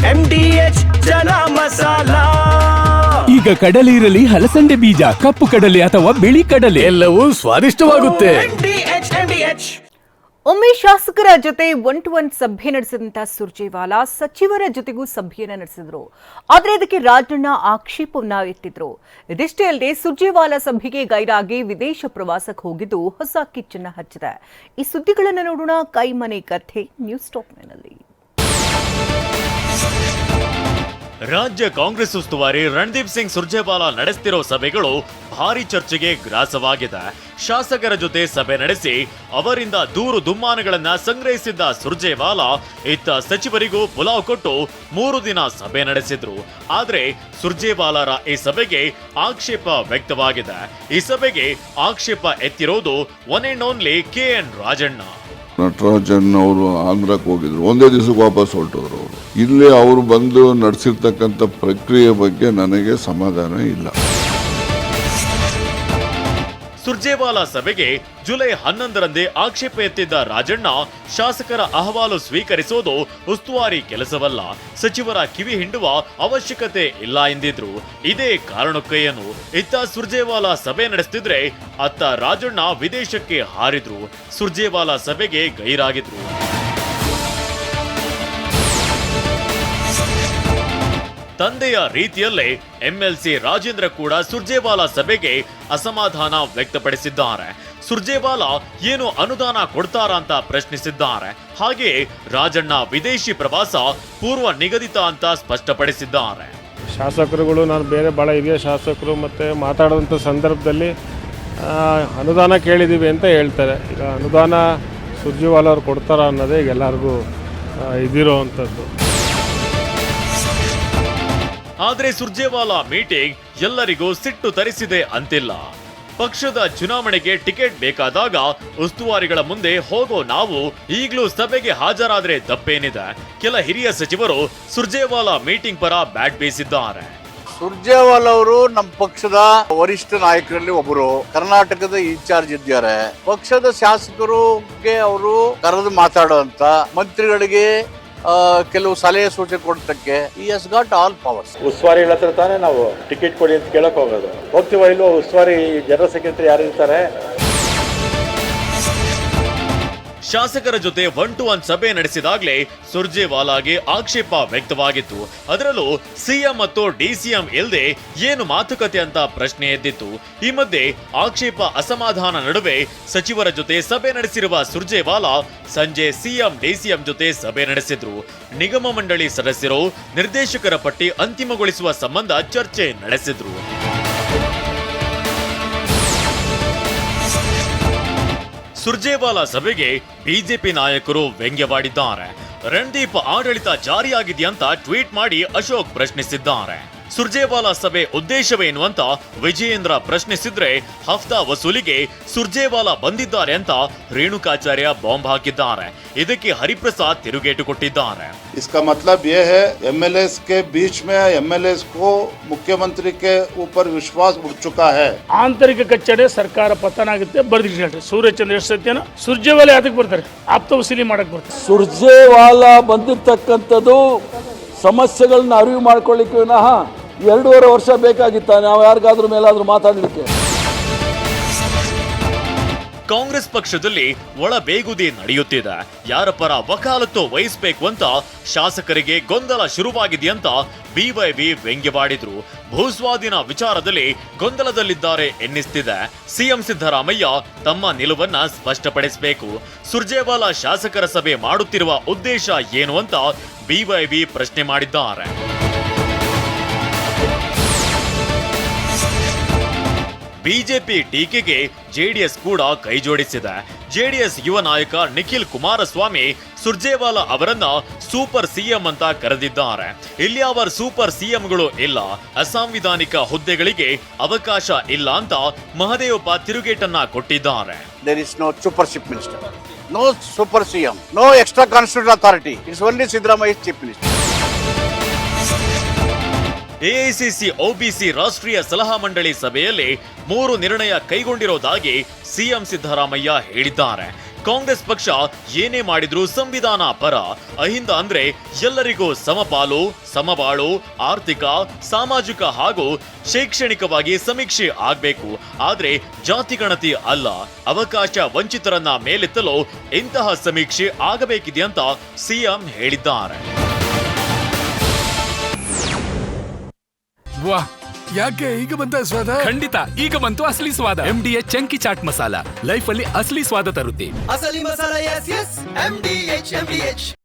MDH ಚನ masala. ಈಗ ಕಡಲೆ ಇರಲಿ, ಹಲಸಂಡೆ ಬೀಜ, ಕಪ್ಪು ಕಡಲೆ ಅಥವಾ ಬಿಳಿ ಕಡಲೆ, ಎಲ್ಲವೂ ಸ್ವಾದಿಷ್ಟವಾಗುತ್ತೆ. MDH. ಒಮ್ಮೆ ಶಾಸಕರ ಜೊತೆ 1-to-1 ಸಭೆ ನಡೆಸಿದಂತ ಸುರ್ಜೇವಾಲಾ ಸಚಿವರ ಜೊತೆಗೂ ಸಭೆಯನ್ನ ನಡೆಸಿದ್ರು. ಆದ್ರೆ ಇದಕ್ಕೆ ರಾಜಣ್ಣ ಆಕ್ಷೇಪವನ್ನ ಎತ್ತಿದ್ರು. ಇದಿಷ್ಟೇ ಅಲ್ಲದೆ ಸುರ್ಜೇವಾಲಾ ಸಭೆಗೆ ಗೈರಾಗಿ ವಿದೇಶ ಪ್ರವಾಸಕ್ಕೆ ಹೋಗಿದ್ದು ಹೊಸ ಕಿಚ್ಚನ್ನ ಹಚ್ಚಿದೆ. ಈ ಸುದ್ದಿಗಳನ್ನು ನೋಡೋಣ ಕೈಮನೆ ಕಥೆ ನ್ಯೂಸ್ ಟಾಪ್ ನಲ್ಲಿ. ರಾಜ್ಯ ಕಾಂಗ್ರೆಸ್ ಉಸ್ತುವಾರಿ ರಣದೀಪ್ ಸಿಂಗ್ ಸುರ್ಜೇವಾಲಾ ನಡೆಸುತ್ತಿರೋ ಸಭೆಗಳು ಭಾರಿ ಚರ್ಚೆಗೆ ಗ್ರಾಸವಾಗಿದೆ. ಶಾಸಕರ ಜೊತೆ ಸಭೆ ನಡೆಸಿ ಅವರಿಂದ ದೂರು ದುಮ್ಮಾನಗಳನ್ನ ಸಂಗ್ರಹಿಸಿದ್ದ ಸುರ್ಜೇವಾಲಾ ಇತ್ತ ಸಚಿವರಿಗೂ ಪುಲಾವ್ ಕೊಟ್ಟು 3 ದಿನ ಸಭೆ ನಡೆಸಿದ್ರು. ಆದ್ರೆ ಸುರ್ಜೇವಾಲಾರ ಈ ಸಭೆಗೆ ಆಕ್ಷೇಪ ವ್ಯಕ್ತವಾಗಿದೆ. ಈ ಸಭೆಗೆ ಆಕ್ಷೇಪ ಎತ್ತಿರೋದು one and only KN Rajanna. Natarajan ಅವರು ಆಂಧ್ರಕ್ಕೆ ಹೋಗಿದ್ರು, ಒಂದೇ ದಿವಸಕ್ಕೆ ವಾಪಸ್ ಹೊರಟೋದ್ರು. ಅವರು ಇಲ್ಲಿ ಅವರು ಬಂದು ನಡೆಸಿರ್ತಕ್ಕಂಥ ಪ್ರಕ್ರಿಯೆ ಬಗ್ಗೆ ನನಗೆ ಸಮಾಧಾನ ಇಲ್ಲ. ಸುರ್ಜೇವಾಲಾ ಸಭೆಗೆ ಜುಲೈ 11ರಂದೇ ಆಕ್ಷೇಪ ಎತ್ತಿದ್ದ ರಾಜಣ್ಣ ಶಾಸಕರ ಅಹವಾಲು ಸ್ವೀಕರಿಸೋದು ಉಸ್ತುವಾರಿ ಕೆಲಸವಲ್ಲ, ಸಚಿವರ ಕಿವಿ ಹಿಂಡುವ ಅವಶ್ಯಕತೆ ಇಲ್ಲ ಎಂದಿದ್ರು. ಇದೇ ಕಾರಣಕ್ಕೇನು ಇತ್ತ ಸುರ್ಜೇವಾಲಾ ಸಭೆ ನಡೆಸ್ತಿದ್ರೆ ಅತ್ತ ರಾಜಣ್ಣ ವಿದೇಶಕ್ಕೆ ಹಾರಿದ್ರು. ಸುರ್ಜೇವಾಲಾ ಸಭೆಗೆ ಗೈರಾಗಿದ್ರು. ತಂದೆಯ ರೀತಿಯಲ್ಲೇ MLC ರಾಜೇಂದ್ರ ಕೂಡ ಸುರ್ಜೇವಾಲಾ ಸಭೆಗೆ ಅಸಮಾಧಾನ ವ್ಯಕ್ತಪಡಿಸಿದ್ದಾರೆ. ಸುರ್ಜೇವಾಲಾ ಏನು ಅನುದಾನ ಕೊಡ್ತಾರಾ ಅಂತ ಪ್ರಶ್ನಿಸಿದ್ದಾರೆ. ಹಾಗೆಯೇ ರಾಜಣ್ಣ ವಿದೇಶಿ ಪ್ರವಾಸ ಪೂರ್ವ ನಿಗದಿತ ಅಂತ ಸ್ಪಷ್ಟಪಡಿಸಿದ್ದಾರೆ. ಶಾಸಕರುಗಳು ನಾನು ಬೇರೆ ಭಾಳ ಹಿರಿಯ ಶಾಸಕರು ಮತ್ತು ಮಾತಾಡುವಂಥ ಸಂದರ್ಭದಲ್ಲಿ ಅನುದಾನ ಕೇಳಿದ್ದೀವಿ ಅಂತ ಹೇಳ್ತಾರೆ. ಈಗ ಅನುದಾನ ಸುರ್ಜೇವಾಲಾ ಅವ್ರು ಕೊಡ್ತಾರಾ ಅನ್ನೋದೇ ಈಗ ಎಲ್ಲರಿಗೂ ಇದಿರೋ ಅಂಥದ್ದು. ಆದ್ರೆ ಸುರ್ಜೇವಾಲಾ ಮೀಟಿಂಗ್ ಎಲ್ಲರಿಗೂ ಸಿಟ್ಟು ತರಿಸಿದೆ ಅಂತಿಲ್ಲ. ಪಕ್ಷದ ಚುನಾವಣೆಗೆ ಟಿಕೆಟ್ ಬೇಕಾದಾಗ ಉಸ್ತುವಾರಿಗಳ ಮುಂದೆ ಹೋಗೋ ನಾವು ಈಗಲೂ ಸಭೆಗೆ ಹಾಜರಾದ್ರೆ ತಪ್ಪೇನಿದೆ? ಕೆಲ ಹಿರಿಯ ಸಚಿವರು ಸುರ್ಜೇವಾಲಾ ಮೀಟಿಂಗ್ ಪರ ಬ್ಯಾಟ್ ಬೀಸಿದ್ದಾರೆ. ಸುರ್ಜೇವಾಲಾ ಅವರು ನಮ್ಮ ಪಕ್ಷದ ವರಿಷ್ಠ ನಾಯಕರಲ್ಲಿ ಒಬ್ಬರು, ಕರ್ನಾಟಕದ ಇನ್ಚಾರ್ಜ್ ಇದ್ದಾರೆ. ಪಕ್ಷದ ಶಾಸಕರಿಗೆ ಅವರು ಕರೆದು ಮಾತಾಡುವಂತ, ಮಂತ್ರಿಗಳಿಗೆ ಕೆಲವು ಸಲಹೆ ಸೂಚನೆ ಕೊಡ್ತಕ್ಕೆ he has got all powers. ಉಸ್ತುವಾರಿಗಳ ಹತ್ರ ತಾನೇ ನಾವು ಟಿಕೆಟ್ ಕೊಡಿ ಅಂತ ಕೇಳಕ್ ಹೋಗೋದು. ಹೋಗ್ತೀವ ಇಲ್ವೋ? ಉಸ್ತುವಾರಿ ಜನರಲ್ ಸೆಕ್ರೆಟರಿ ಯಾರು ಇರ್ತಾರೆ? ಶಾಸಕರ ಜೊತೆ 1-to-1 ಸಭೆ ನಡೆಸಿದಾಗಲೇ ಸುರ್ಜೇವಾಲಾಗೆ ಆಕ್ಷೇಪ ವ್ಯಕ್ತವಾಗಿತ್ತು. ಅದರಲ್ಲೂ ಸಿಎಂ ಮತ್ತು DCM ಇಲ್ಲದೆ ಏನು ಮಾತುಕತೆ ಅಂತ ಪ್ರಶ್ನೆ ಎದ್ದಿತ್ತು. ಈ ಮಧ್ಯೆ ಆಕ್ಷೇಪ ಅಸಮಾಧಾನ ನಡುವೆ ಸಚಿವರ ಜೊತೆ ಸಭೆ ನಡೆಸಿರುವ ಸುರ್ಜೇವಾಲಾ ಸಂಜೆ ಸಿಎಂ DCM ಜೊತೆ ಸಭೆ ನಡೆಸಿದ್ರು. ನಿಗಮ ಮಂಡಳಿ ಸದಸ್ಯರು ನಿರ್ದೇಶಕರ ಪಟ್ಟಿ ಅಂತಿಮಗೊಳಿಸುವ ಸಂಬಂಧ ಚರ್ಚೆ ನಡೆಸಿದ್ರು. ಸುರ್ಜೇವಾಲಾ ಸಭೆಗೆ ಬಿಜೆಪಿ ನಾಯಕರು ವ್ಯಂಗ್ಯವಾಡಿದ್ದಾರೆ. ರಣದೀಪ್ ಆಡಳಿತ ಜಾರಿಯಾಗಿದೆಯಂತ ಟ್ವೀಟ್ ಮಾಡಿ ಅಶೋಕ್ ಪ್ರಶ್ನಿಸಿದ್ದಾರೆ. ಸುರ್ಜೇವಾಲಾ ಸಭೆ ಉದ್ದೇಶವೇನು ಅಂತ ವಿಜಯೇಂದ್ರ ಪ್ರಶ್ನಿಸಿದ್ರೆ ಹಫ್ತಾ ವಸೂಲಿಗೆ ಸುರ್ಜೇವಾಲಾ ಬಂದಿದ್ದಾರೆ ಅಂತ ರೇಣುಕಾಚಾರ್ಯ ಬಾಂಬ್ ಹಾಕಿದ್ದಾರೆ. ಇದಕ್ಕೆ ಹರಿಪ್ರಸಾದ್ ತಿರುಗೇಟು ಕೊಟ್ಟಿದ್ದಾರೆ. इसका मतलब ये है MLAs के बीच में MLAs को मुख्यमंत्री के ऊपर विश्वास उठ चुका है. ಆಂತರಿಕ ಕಚ್ಚಡೆ ಸರ್ಕಾರ ಪತನ ಆಗುತ್ತೆ ಬರ್ದಿದ್ದಾರೆ. ಸೂರ್ಯಚಂದ್ರ ಎಷ್ಟು ಸತ್ಯನ ಸುರ್ಜೇವಾಲಾ ಯಾತಕ್ಕೆ ಬರ್ತಾರೆ? ಆಪ್ತ ವಸೂಲಿ ಮಾಡಕ್ ಬರ್ತಾರೆ. ಸುರ್ಜೇವಾಲಾ ಬಂದಿರ್ತಕ್ಕಂಥದ್ದು ಸಮಸ್ಯೆಗಳನ್ನ ಅರಿವು ಮಾಡ್ಕೊಳ್ಳಿಕ್ಕೆ ವಿನಃ 2.5 ವರ್ಷ ಬೇಕಾಗಿತ್ತ ನಾವು ಯಾರಿಗಾದ್ರೂ ಮೇಲಾದ್ರೂ ಮಾತಾಡಲಿಕ್ಕೆ? ಕಾಂಗ್ರೆಸ್ ಪಕ್ಷದಲ್ಲಿ ಒಳ ಬೇಗುದಿ ನಡೆಯುತ್ತಿದೆ. ಯಾರ ಪರ ವಕಾಲತ್ತು ವಹಿಸಬೇಕು ಅಂತ ಶಾಸಕರಿಗೆ ಗೊಂದಲ ಶುರುವಾಗಿದೆಯಂತ BYB ವ್ಯಂಗ್ಯವಾಡಿದ್ರು. ಭೂಸ್ವಾಧೀನ ವಿಚಾರದಲ್ಲಿ ಗೊಂದಲದಲ್ಲಿದ್ದಾರೆ ಎನ್ನಿಸ್ತಿದೆ. ಸಿಎಂ ಸಿದ್ದರಾಮಯ್ಯ ತಮ್ಮ ನಿಲುವನ್ನ ಸ್ಪಷ್ಟಪಡಿಸಬೇಕು. ಸುರ್ಜೇವಾಲಾ ಶಾಸಕರ ಸಭೆ ಮಾಡುತ್ತಿರುವ ಉದ್ದೇಶ ಏನು ಅಂತ BYB ಪ್ರಶ್ನೆ ಮಾಡಿದ್ದಾರೆ. ಬಿಜೆಪಿ ಟೀಕೆಗೆ ಜೆಡಿಎಸ್ ಕೂಡ ಕೈಜೋಡಿಸಿದೆ. ಜೆಡಿಎಸ್ ಯುವ ನಾಯಕ ನಿಖಿಲ್ ಕುಮಾರಸ್ವಾಮಿ ಸುರ್ಜೇವಾಲಾ ಅವರನ್ನ ಸೂಪರ್ ಸಿಎಂ ಅಂತ ಕರೆದಿದ್ದಾರೆ. ಇಲ್ಲಿ ಅವರ ಸೂಪರ್ ಸಿಎಂಗಳು ಇಲ್ಲ, ಅಸಾಂವಿಧಾನಿಕ ಹುದ್ದೆಗಳಿಗೆ ಅವಕಾಶ ಇಲ್ಲ ಅಂತ ಮಹದೇವಪ್ಪ ತಿರುಗೇಟನ್ನ ಕೊಟ್ಟಿದ್ದಾರೆ. There is no supership minister, no super CM, no extra constitutional authority. It's only Siddaramaiah chief minister. AICC OBC ರಾಷ್ಟ್ರೀಯ ಸಲಹಾ ಮಂಡಳಿ ಸಭೆಯಲ್ಲಿ 3 ನಿರ್ಣಯ ಕೈಗೊಂಡಿರೋದಾಗಿ ಸಿಎಂ ಸಿದ್ದರಾಮಯ್ಯ ಹೇಳಿದ್ದಾರೆ. ಕಾಂಗ್ರೆಸ್ ಪಕ್ಷ ಏನೇ ಮಾಡಿದ್ರೂ ಸಂವಿಧಾನ ಪರ, ಅಹಿಂದ ಅಂದ್ರೆ ಎಲ್ಲರಿಗೂ ಸಮಪಾಲು ಸಮಬಾಳು, ಆರ್ಥಿಕ ಸಾಮಾಜಿಕ ಹಾಗೂ ಶೈಕ್ಷಣಿಕವಾಗಿ ಸಮೀಕ್ಷೆ ಆಗ್ಬೇಕು, ಆದ್ರೆ ಜಾತಿ ಗಣತಿ ಅಲ್ಲ, ಅವಕಾಶ ವಂಚಿತರನ್ನ ಮೇಲೆತ್ತಲು ಇಂತಹ ಸಮೀಕ್ಷೆ ಆಗಬೇಕಿದೆ ಅಂತ ಸಿಎಂ ಹೇಳಿದ್ದಾರೆ. ವಾಹ್, ಯಾಕೆ ಈಗ ಬಂತ ಸ್ವಾದ? ಖಂಡಿತ ಈಗ ಬಂತು ಅಸಲಿ ಸ್ವಾದ. MDH chunky chaat masala life ಅಲ್ಲಿ ಅಸಲಿ ಸ್ವಾದ ತರುತ್ತೆ. ಅಸಲಿ ಮಸಾಲ, ಎಸ್ ಎಸ್ MDH.